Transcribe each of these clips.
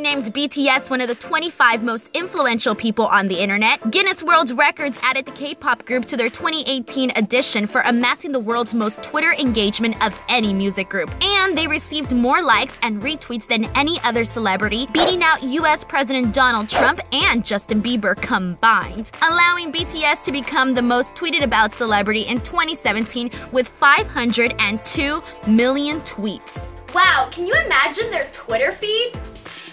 named BTS one of the 25 most influential people on the internet, Guinness World Records added the K-pop group to their 2018 edition for amassing the world's most Twitter engagement of any music group. And they received more likes and retweets than any other celebrity, beating out US President Donald Trump and Justin Bieber combined, allowing BTS to become the most tweeted about celebrity in 2017 with 502 million tweets. Wow, can you imagine their Twitter feed?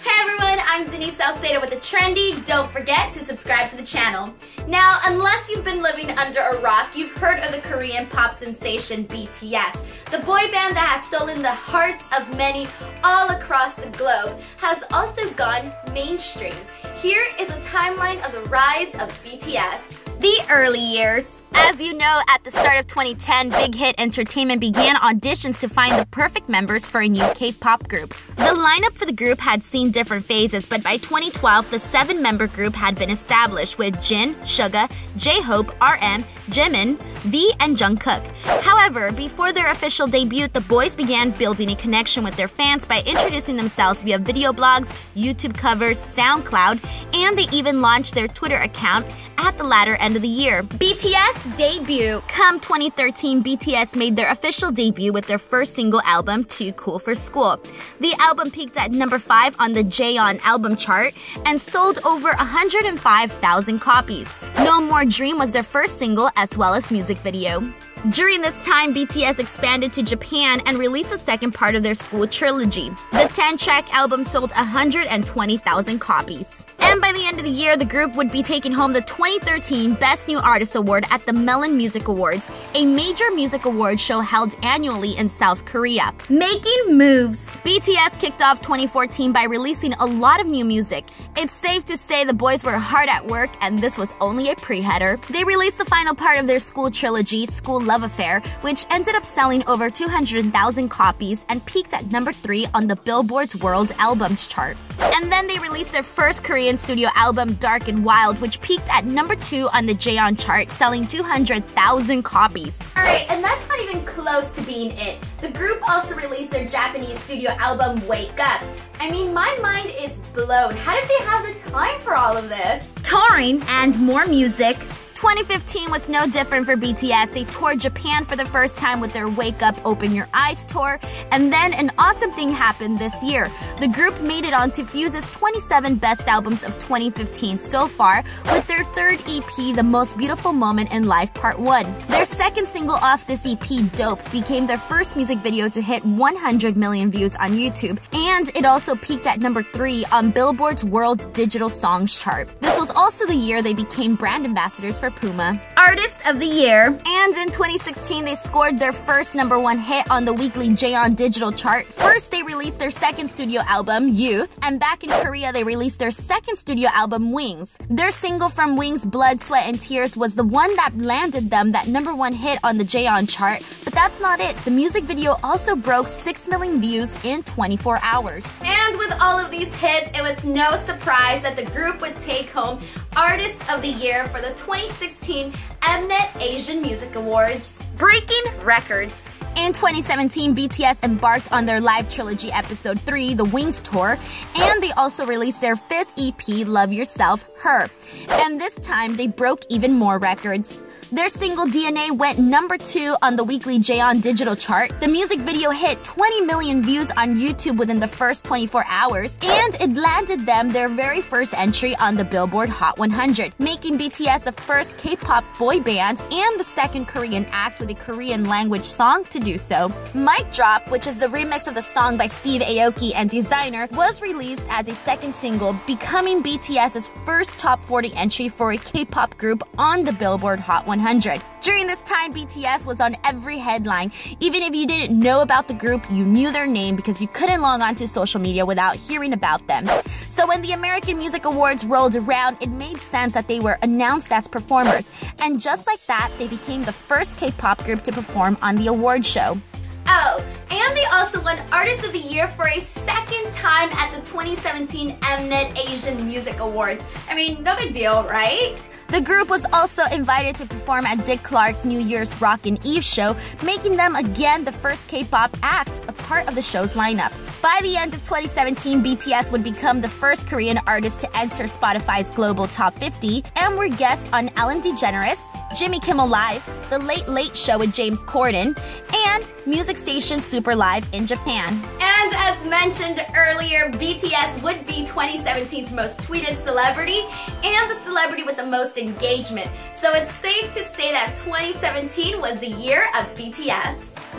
Hey everyone, I'm Denise Salcedo with TheTrendy. Don't forget to subscribe to the channel. Now, unless you've been living under a rock, you've heard of the Korean pop sensation BTS. The boy band that has stolen the hearts of many all across the globe has also gone mainstream. Here is a timeline of the rise of BTS. The early years. As you know, at the start of 2010, Big Hit Entertainment began auditions to find the perfect members for a new K-pop group. The lineup for the group had seen different phases, but by 2012, the 7-member group had been established with Jin, Suga, J-Hope, RM, Jimin, V, and Junkook. However, before their official debut, the boys began building a connection with their fans by introducing themselves via video blogs, YouTube covers, SoundCloud, and they even launched their Twitter account at the latter end of the year. BTS debut. Come 2013, BTS made their official debut with their first single album, Too Cool for School. The album peaked at number 5 on the J-On album chart and sold over 105,000 copies. No More Dream was their first single as well as music video. During this time, BTS expanded to Japan and released the second part of their school trilogy. The 10-track album sold 120,000 copies. And by the end of the year, the group would be taking home the 2013 Best New Artist Award at the Billboard Music Awards, a major music award show held annually in South Korea. Making moves. BTS kicked off 2014 by releasing a lot of new music. It's safe to say the boys were hard at work, and this was only a pre-header. They released the final part of their school trilogy, School Love Affair, which ended up selling over 200,000 copies and peaked at number 3 on the Billboard's World Albums chart. And then they released their first Korean studio album, Dark and Wild, which peaked at number 2 on the J-On chart, selling 200,000 copies. Alright, and that's not even close to being it. The group also released their Japanese studio album, Wake Up. I mean, my mind is blown. How did they have the time for all of this? Touring and more music. 2015 was no different for BTS. They toured Japan for the first time with their Wake Up, Open Your Eyes tour, and then an awesome thing happened this year. The group made it onto Fuse's 27 best albums of 2015 so far with their third EP, The Most Beautiful Moment in Life Part 1. Their second single off this EP, Dope, became their first music video to hit 100 million views on YouTube, and it also peaked at number 3 on Billboard's World Digital Songs chart. This was also the year they became brand ambassadors for Puma. Artist of the Year. And in 2016, they scored their first #1 hit on the weekly J-On digital chart. First, they released their second studio album, Youth, and back in Korea, they released their second studio album, Wings. Their single from Wings, Blood, Sweat, and Tears was the one that landed them that #1 hit on the J-On chart, but that's not it. The music video also broke 6 million views in 24 hours. And with all of these hits, it was no surprise that the group would take home Artist of the Year for the 2016 Mnet Asian Music Awards. Breaking records. In 2017, BTS embarked on their live trilogy episode 3, the Wings Tour, and they also released their 5th EP, Love Yourself, Her. And this time, they broke even more records. Their single DNA went number 2 on the weekly J-On digital chart. The music video hit 20 million views on YouTube within the first 24 hours, and it landed them their very first entry on the Billboard Hot 100, making BTS the first K-pop boy band and the second Korean act with a Korean language song to do so. Mic Drop, which is the remix of the song by Steve Aoki and Designer, was released as a second single, becoming BTS's first top 40 entry for a K-pop group on the Billboard Hot 100. During this time, BTS was on every headline. Even if you didn't know about the group, you knew their name because you couldn't log on to social media without hearing about them. So when the American Music Awards rolled around, it made sense that they were announced as performers. And just like that, they became the first K-pop group to perform on the award show. Oh, and they also won Artist of the Year for a second time at the 2017 Mnet Asian Music Awards. I mean, no big deal, right? The group was also invited to perform at Dick Clark's New Year's Rockin' Eve show, making them again the first K-pop act a part of the show's lineup. By the end of 2017, BTS would become the first Korean artist to enter Spotify's global top 50 and were guests on Ellen DeGeneres, Jimmy Kimmel Live, The Late Late Show with James Corden, and music station Super Live in Japan. And as mentioned earlier, BTS would be 2017's most tweeted celebrity and the celebrity with the most engagement. So it's safe to say that 2017 was the year of BTS.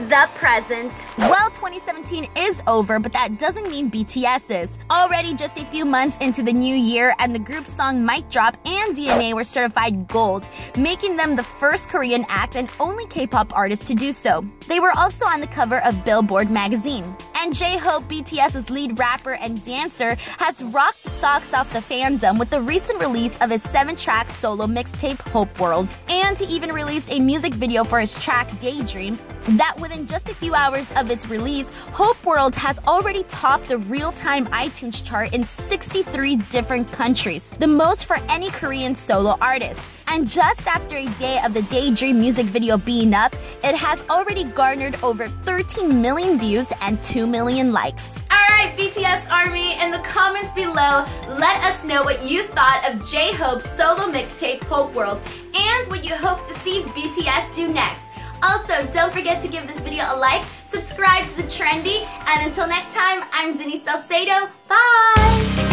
The present. Well, 2017 is over, but that doesn't mean BTS is. Already just a few months into the new year, and the group's song Mic Drop and DNA were certified gold, making them the first Korean act and only K-pop artist to do so. They were also on the cover of Billboard magazine. And J-Hope, BTS's lead rapper and dancer, has rocked the socks off the fandom with the recent release of his 7-track solo mixtape Hope World. And he even released a music video for his track Daydream that within just a few hours of its release, Hope World has already topped the real-time iTunes chart in 63 different countries, the most for any Korean solo artist. And just after a day of the Daydream music video being up, it has already garnered over 13 million views and 2 million likes. Alright, BTS Army, in the comments below, let us know what you thought of J-Hope's solo mixtape Hope World and what you hope to see BTS do next. Also, don't forget to give this video a like, subscribe to The Trendy, and until next time, I'm Denise Salcedo. Bye!